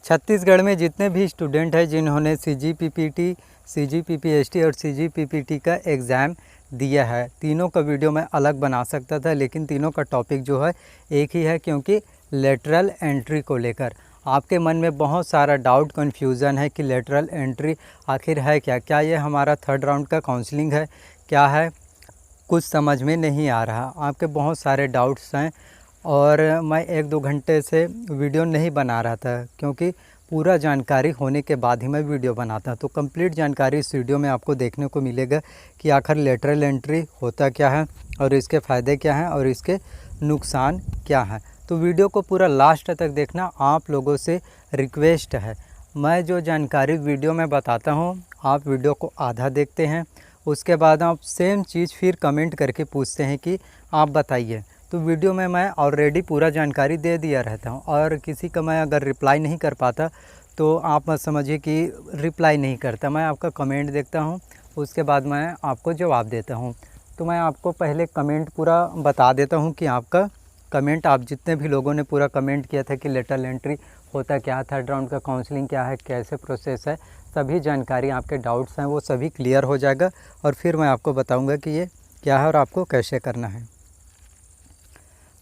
छत्तीसगढ़ में जितने भी स्टूडेंट हैं जिन्होंने CGPPT, CGPPST और CGPPT का एग्ज़ाम दिया है, तीनों का वीडियो मैं अलग बना सकता था, लेकिन तीनों का टॉपिक जो है एक ही है, क्योंकि लेटरल एंट्री को लेकर आपके मन में बहुत सारा डाउट कन्फ्यूज़न है कि लेटरल एंट्री आखिर है क्या, क्या ये हमारा थर्ड राउंड का काउंसलिंग है, क्या है, कुछ समझ में नहीं आ रहा। आपके बहुत सारे डाउट्स हैं और मैं 1-2 घंटे से वीडियो नहीं बना रहा था, क्योंकि पूरा जानकारी होने के बाद ही मैं वीडियो बनाता। तो कंप्लीट जानकारी इस वीडियो में आपको देखने को मिलेगा कि आखिर लेटरल एंट्री होता क्या है और इसके फ़ायदे क्या हैं और इसके नुकसान क्या हैं। तो वीडियो को पूरा लास्ट तक देखना आप लोगों से रिक्वेस्ट है। मैं जो जानकारी वीडियो में बताता हूँ, आप वीडियो को आधा देखते हैं, उसके बाद आप सेम चीज़ फिर कमेंट करके पूछते हैं कि आप बताइए। तो वीडियो में मैं ऑलरेडी पूरा जानकारी दे दिया रहता हूँ, और किसी का मैं अगर रिप्लाई नहीं कर पाता तो आप मत समझिए कि रिप्लाई नहीं करता। मैं आपका कमेंट देखता हूँ, उसके बाद मैं आपको जवाब देता हूँ। तो मैं आपको पहले कमेंट पूरा बता देता हूँ कि आपका कमेंट, आप जितने भी लोगों ने पूरा कमेंट किया था कि लेटरल एंट्री होता क्या है, थर्ड राउंड का काउंसलिंग क्या है, कैसे प्रोसेस है, सभी जानकारी, आपके डाउट्स हैं वो सभी क्लियर हो जाएगा। और फिर मैं आपको बताऊंगा कि ये क्या है और आपको कैसे करना है।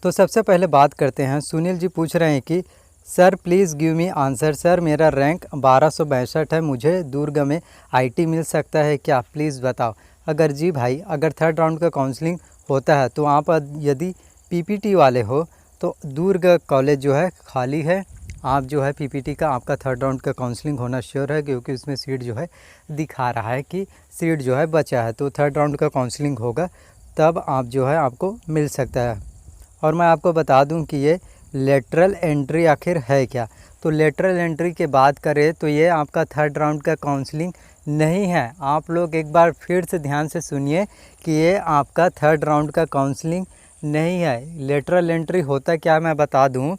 तो सबसे पहले बात करते हैं, सुनील जी पूछ रहे हैं कि sir please give me answer. Sir मेरा रैंक 1262 है, मुझे दुर्ग में IT मिल सकता है क्या, प्लीज़ बताओ। अगर जी भाई, अगर थर्ड राउंड का काउंसलिंग होता है तो आप यदि PPT वाले हो तो दुर्ग कॉलेज जो है खाली है। आप जो है PPT का आपका थर्ड राउंड का काउंसलिंग होना श्योर है, क्योंकि उसमें सीट जो है दिखा रहा है कि सीट जो है बचा है। तो थर्ड राउंड का काउंसलिंग होगा तब आप जो है आपको मिल सकता है। और मैं आपको बता दूं कि ये लेटरल एंट्री आखिर है क्या। तो लेटरल एंट्री की बात करें तो ये आपका थर्ड राउंड का काउंसलिंग नहीं है। आप लोग एक बार फिर से ध्यान से सुनिए कि ये आपका थर्ड राउंड का काउंसलिंग नहीं है। लेटरल एंट्री होता क्या, मैं बता दूं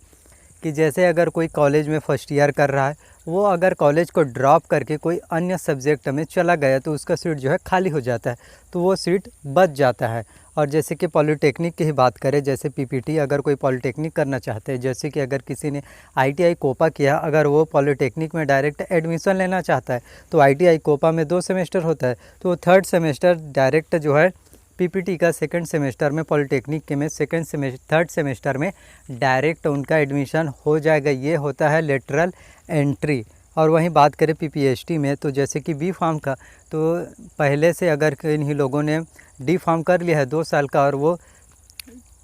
कि जैसे अगर कोई कॉलेज में फर्स्ट ईयर कर रहा है, वो अगर कॉलेज को ड्रॉप करके कोई अन्य सब्जेक्ट में चला गया तो उसका सीट जो है खाली हो जाता है, तो वो सीट बच जाता है। और जैसे कि पॉलिटेक्निक की ही बात करें, जैसे PPT अगर कोई पॉलिटेक्निक करना चाहते हैं, जैसे कि अगर किसी ने ITI कोपा किया, अगर वो पॉलिटेक्निक में डायरेक्ट एडमिशन लेना चाहता है तो ITI कोपा में 2 सेमेस्टर होता है, तो थर्ड सेमेस्टर डायरेक्ट जो है PPT का सेकंड सेमेस्टर में, पॉलिटेक्निक के में थर्ड सेमेस्टर में डायरेक्ट उनका एडमिशन हो जाएगा। ये होता है लेटरल एंट्री। और वहीं बात करें PPST में, तो जैसे कि B फार्म का, तो पहले से अगर किन्हीं लोगों ने D फार्म कर लिया है 2 साल का और वो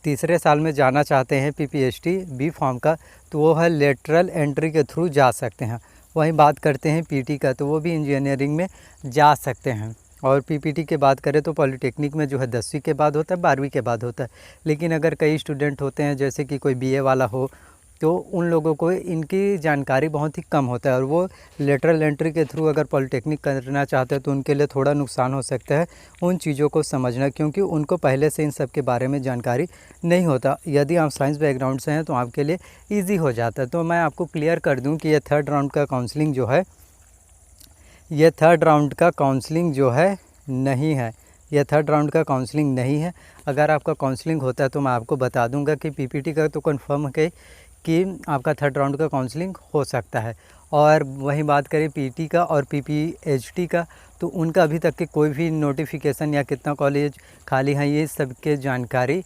तीसरे साल में जाना चाहते हैं PPST B फार्म का, तो वो है लेटरल एंट्री के थ्रू जा सकते हैं। वहीं बात करते हैं PT का, तो वो भी इंजीनियरिंग में जा सकते हैं। और PPT की बात करें तो पॉलिटेक्निक में जो है 10वीं के बाद होता है, 12वीं के बाद होता है। लेकिन अगर कई स्टूडेंट होते हैं जैसे कि कोई BA वाला हो, तो उन लोगों को इनकी जानकारी बहुत ही कम होता है, और वो लेटरल एंट्री के थ्रू अगर पॉलिटेक्निक करना चाहते हैं तो उनके लिए थोड़ा नुकसान हो सकता है उन चीज़ों को समझना, क्योंकि उनको पहले से इन सब के बारे में जानकारी नहीं होता। यदि आप साइंस बैकग्राउंड से हैं तो आपके लिए ईजी हो जाता है। तो मैं आपको क्लियर कर दूं कि ये थर्ड राउंड का काउंसलिंग जो है, ये थर्ड राउंड का काउंसलिंग जो है नहीं है। यह थर्ड राउंड का काउंसलिंग नहीं है। अगर आपका काउंसलिंग होता है तो मैं आपको बता दूंगा कि PPT का तो कंफर्म है कि आपका थर्ड राउंड का काउंसलिंग हो सकता है। और वहीं बात करें PT का और PPHT का, तो उनका अभी तक के कोई भी नोटिफिकेशन या कितना कॉलेज खाली है, ये सब के जानकारी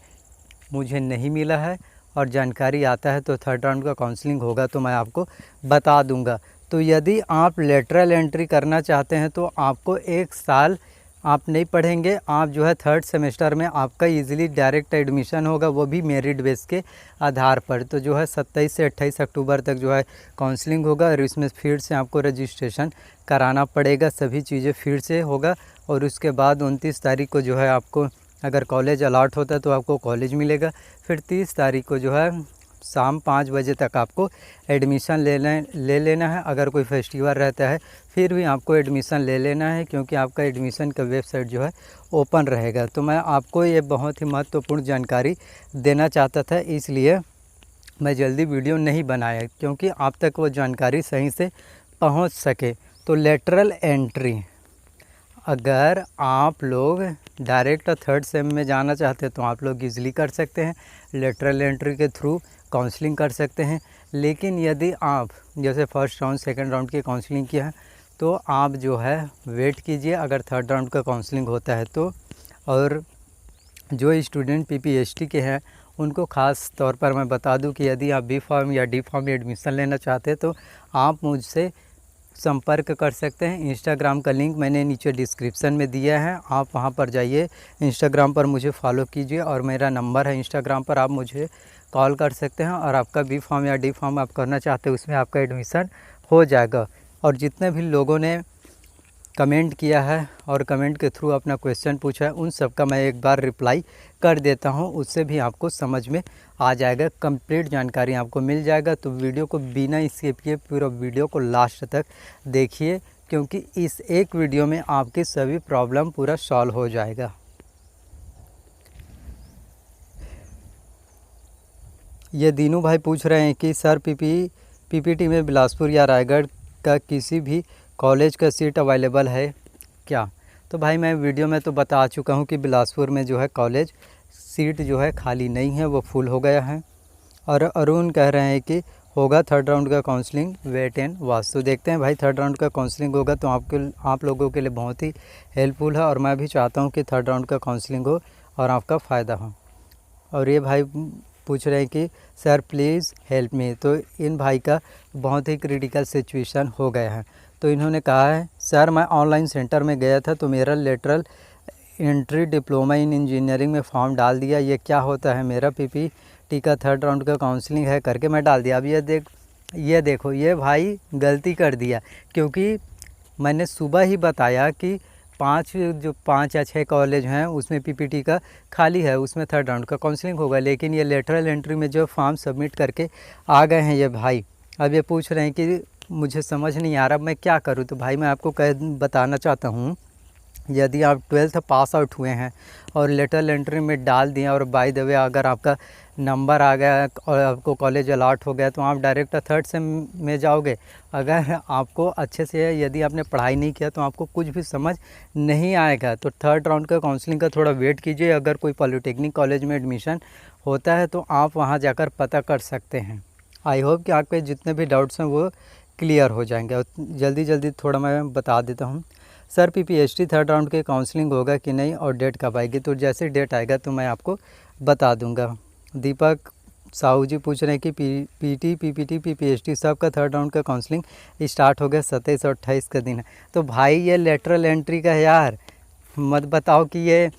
मुझे नहीं मिला है। और जानकारी आता है तो थर्ड राउंड का काउंसलिंग होगा तो मैं आपको बता दूंगा। तो यदि आप लेटरल एंट्री करना चाहते हैं तो आपको 1 साल आप नहीं पढ़ेंगे, आप जो है थर्ड सेमेस्टर में आपका इजीली डायरेक्ट एडमिशन होगा, वो भी मेरिट बेस के आधार पर। तो जो है 27 से 28 अक्टूबर तक जो है काउंसलिंग होगा, और इसमें फिर से आपको रजिस्ट्रेशन कराना पड़ेगा, सभी चीज़ें फिर से होगा। और उसके बाद 29 तारीख को जो है आपको अगर कॉलेज अलॉट होता है तो आपको कॉलेज मिलेगा। फिर 30 तारीख को जो है शाम 5 बजे तक आपको एडमिशन ले लेना है। अगर कोई फेस्टिवल रहता है फिर भी आपको एडमिशन ले लेना है, क्योंकि आपका एडमिशन का वेबसाइट जो है ओपन रहेगा। तो मैं आपको ये बहुत ही महत्वपूर्ण जानकारी देना चाहता था, इसलिए मैं जल्दी वीडियो नहीं बनाया, क्योंकि आप तक वो जानकारी सही से पहुंच सके। तो लेटरल एंट्री, अगर आप लोग डायरेक्ट थर्ड सेम में जाना चाहते हैं तो आप लोग ईज़िली कर सकते हैं, लेटरल एंट्री के थ्रू काउंसलिंग कर सकते हैं। लेकिन यदि आप जैसे फर्स्ट राउंड सेकंड राउंड की काउंसलिंग किया है तो आप जो है वेट कीजिए अगर थर्ड राउंड का काउंसलिंग होता है तो। और जो स्टूडेंट PPST के हैं उनको ख़ास तौर पर मैं बता दूं कि यदि आप बी फार्म या डी फार्म में एडमिशन लेना चाहते हैं तो आप मुझसे संपर्क कर सकते हैं। इंस्टाग्राम का लिंक मैंने नीचे डिस्क्रिप्शन में दिया है, आप वहां पर जाइए, इंस्टाग्राम पर मुझे फॉलो कीजिए और मेरा नंबर है इंस्टाग्राम पर, आप मुझे कॉल कर सकते हैं और आपका बी फार्म या डी फार्म आप करना चाहते हैं उसमें आपका एडमिशन हो जाएगा। और जितने भी लोगों ने कमेंट किया है और कमेंट के थ्रू अपना क्वेश्चन पूछा है उन सब का मैं एक बार रिप्लाई कर देता हूं, उससे भी आपको समझ में आ जाएगा, कंप्लीट जानकारी आपको मिल जाएगा। तो वीडियो को बिना स्किप किए पूरा वीडियो को लास्ट तक देखिए, क्योंकि इस एक वीडियो में आपकी सभी प्रॉब्लम पूरा सॉल्व हो जाएगा। ये दीनू भाई पूछ रहे हैं कि सर PPT में बिलासपुर या रायगढ़ का किसी भी कॉलेज का सीट अवेलेबल है क्या? तो भाई मैं वीडियो में तो बता चुका हूँ कि बिलासपुर में जो है कॉलेज सीट जो है खाली नहीं है, वो फुल हो गया है। और अरुण कह रहे हैं कि होगा थर्ड राउंड का काउंसलिंग, वेट एंड वॉच। तो देखते हैं भाई, थर्ड राउंड का काउंसलिंग होगा तो आप लोगों के लिए बहुत ही हेल्पफुल है और मैं भी चाहता हूँ कि थर्ड राउंड का काउंसलिंग हो और आपका फ़ायदा हो। और ये भाई पूछ रहे हैं कि सर प्लीज़ हेल्प मी। तो इन भाई का बहुत ही क्रिटिकल सिचुएशन हो गया है। तो इन्होंने कहा है सर मैं ऑनलाइन सेंटर में गया था तो मेरा lateral entry diploma in engineering में फॉर्म डाल दिया, ये क्या होता है? मेरा PPT का थर्ड राउंड का काउंसलिंग है करके मैं डाल दिया। अब ये देखो ये भाई गलती कर दिया, क्योंकि मैंने सुबह ही बताया कि 5 या 6 कॉलेज हैं उसमें PPT का खाली है, उसमें थर्ड राउंड का काउंसलिंग होगा। लेकिन ये लेटरल एंट्री में जो फॉर्म सबमिट करके आ गए हैं ये भाई, अब ये पूछ रहे हैं कि मुझे समझ नहीं आ रहा मैं क्या करूं। तो भाई मैं आपको बताना चाहता हूं, यदि आप 12th पास आउट हुए हैं और लेटरल एंट्री में डाल दिए और बाय द वे अगर आपका नंबर आ गया और आपको कॉलेज अलॉट हो गया तो आप डायरेक्ट थर्ड सेम में जाओगे। अगर आपको अच्छे से, यदि आपने पढ़ाई नहीं किया तो आपको कुछ भी समझ नहीं आएगा। तो थर्ड राउंड का काउंसलिंग का थोड़ा वेट कीजिए। अगर कोई पॉलिटेक्निक कॉलेज में एडमिशन होता है तो आप वहाँ जाकर पता कर सकते हैं। आई होप कि आपके जितने भी डाउट्स हैं वो क्लियर हो जाएंगे। और जल्दी थोड़ा मैं बता देता हूँ। सर PPST थर्ड राउंड के काउंसलिंग होगा कि नहीं और डेट कब आएगी? तो जैसे डेट आएगा तो मैं आपको बता दूंगा। दीपक साहू जी पूछ रहे हैं कि PT PPT PPST सब का थर्ड राउंड का काउंसलिंग स्टार्ट हो गया, 27 और 28 का दिन है। तो भाई ये लेटरल एंट्री का है यार, मत बताओ कि ये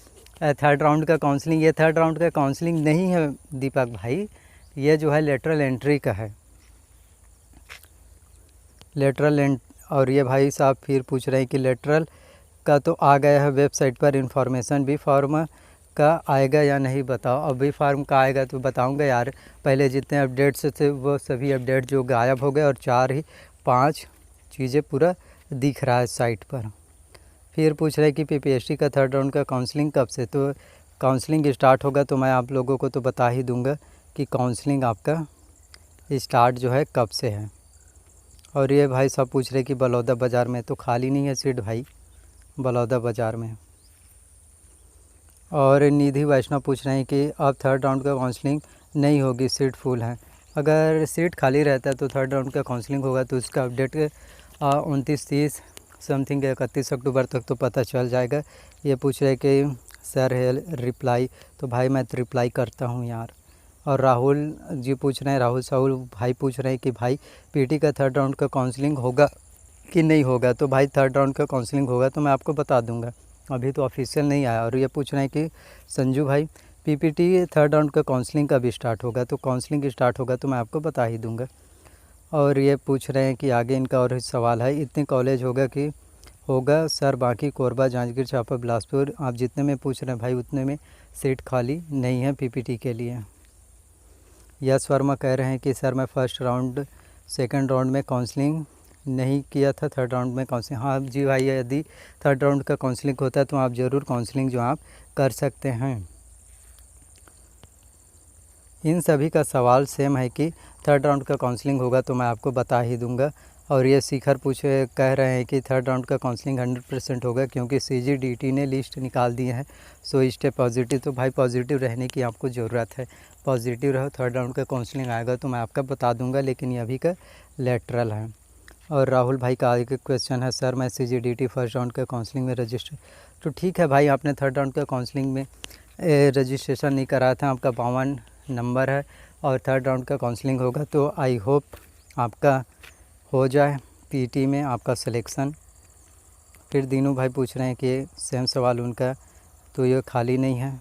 थर्ड राउंड का काउंसलिंग, ये थर्ड राउंड का काउंसलिंग नहीं है दीपक भाई, ये जो है लेटरल एंट्री का है, लेटरल। और ये भाई साहब फिर पूछ रहे हैं कि लेटरल का तो आ गया है वेबसाइट पर इन्फॉर्मेशन, बी फार्म का आएगा या नहीं बताओ? अब बी फार्म का आएगा तो बताऊंगा यार। पहले जितने अपडेट्स थे वो सभी अपडेट जो गायब हो गए और 4-5 चीज़ें पूरा दिख रहा है साइट पर। फिर पूछ रहे हैं कि PPST का थर्ड राउंड का काउंसलिंग कब से? तो काउंसलिंग स्टार्ट होगा तो मैं आप लोगों को तो बता ही दूँगा कि काउंसलिंग आपका स्टार्ट जो है कब से है। और ये भाई सब पूछ रहे कि बलौदा बाज़ार में तो खाली नहीं है सीट भाई, बलौदा बाज़ार में। और निधि वैष्णव पूछ रहे हैं कि अब थर्ड राउंड का काउंसलिंग नहीं होगी, सीट फुल है। अगर सीट खाली रहता है तो थर्ड राउंड का काउंसलिंग होगा तो उसका अपडेट 29-30 समथिंग 31 अक्टूबर तक तो पता चल जाएगा। ये पूछ रहे कि सर है रिप्लाई, तो भाई मैं तो रिप्लाई करता हूँ यार। और राहुल जी पूछ रहे हैं, राहुल साहुल भाई पूछ रहे हैं कि भाई PT का थर्ड राउंड का काउंसलिंग होगा कि नहीं होगा? तो भाई थर्ड राउंड का काउंसलिंग होगा तो मैं आपको बता दूंगा, अभी तो ऑफिशियल नहीं आया। और ये पूछ रहे हैं कि संजू भाई PPT थर्ड राउंड का काउंसलिंग कभी स्टार्ट होगा? तो काउंसलिंग स्टार्ट होगा तो मैं आपको बता ही दूँगा। और ये पूछ रहे हैं कि आगे इनका और सवाल है, इतने कॉलेज होगा सर, बाकी कोरबा, जांजगीर चांपा, बिलासपुर, आप जितने में पूछ रहे हैं भाई उतने में सीट खाली नहीं है PPT के लिए। यश वर्मा कह रहे हैं कि सर मैं फर्स्ट राउंड सेकंड राउंड में काउंसलिंग नहीं किया था, थर्ड राउंड में काउंसलिंग। हाँ जी भाई, यदि थर्ड राउंड का काउंसलिंग होता है तो आप ज़रूर काउंसलिंग जो आप कर सकते हैं। इन सभी का सवाल सेम है कि थर्ड राउंड का काउंसलिंग होगा तो मैं आपको बता ही दूंगा। और ये शिखर कह रहे हैं कि थर्ड राउंड का काउंसलिंग 100% होगा क्योंकि CGDT ने लिस्ट निकाल दी है। So stay positive. तो भाई पॉजिटिव रहने की आपको ज़रूरत है, पॉजिटिव रहो। थर्ड राउंड का काउंसलिंग आएगा तो मैं आपका बता दूंगा, लेकिन ये अभी का लेटरल है। और राहुल भाई का आगे क्वेश्चन है, सर मैं CGDT फर्स्ट राउंड का काउंसलिंग में रजिस्टर। तो ठीक है भाई, आपने थर्ड राउंड का काउंसलिंग में रजिस्ट्रेशन नहीं कराया था, आपका 52 नंबर है और थर्ड राउंड का काउंसलिंग होगा तो आई होप आपका हो जाए पीटी में आपका सिलेक्शन। फिर दीनू भाई पूछ रहे हैं कि सेम सवाल उनका, तो ये खाली नहीं है।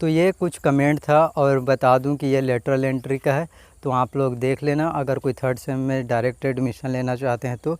तो ये कुछ कमेंट था और बता दूं कि ये लेटरल एंट्री का है, तो आप लोग देख लेना अगर कोई थर्ड सेम में डायरेक्ट एडमिशन लेना चाहते हैं तो।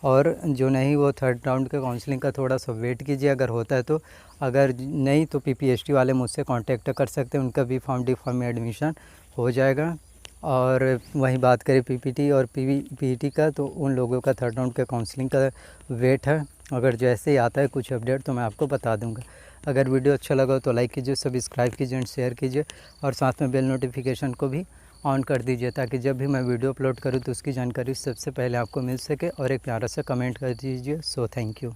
और जो नहीं वो थर्ड राउंड के काउंसलिंग का थोड़ा सा वेट कीजिए अगर होता है तो, अगर नहीं तो PPST वाले मुझसे कांटेक्ट कर सकते हैं, उनका भी फॉर्म डी फॉर्म में एडमिशन हो जाएगा। और वहीं बात करें PPT और PET का, तो उन लोगों का थर्ड राउंड के काउंसलिंग का वेट है। अगर जैसे ही आता है कुछ अपडेट तो मैं आपको बता दूंगा। अगर वीडियो अच्छा लगा तो लाइक कीजिए, सब्सक्राइब कीजिए एंड शेयर कीजिए और साथ में बेल नोटिफिकेशन को भी ऑन कर दीजिए ताकि जब भी मैं वीडियो अपलोड करूँ तो उसकी जानकारी सबसे पहले आपको मिल सके। और एक प्यारा सा कमेंट कर दीजिए। So thank you.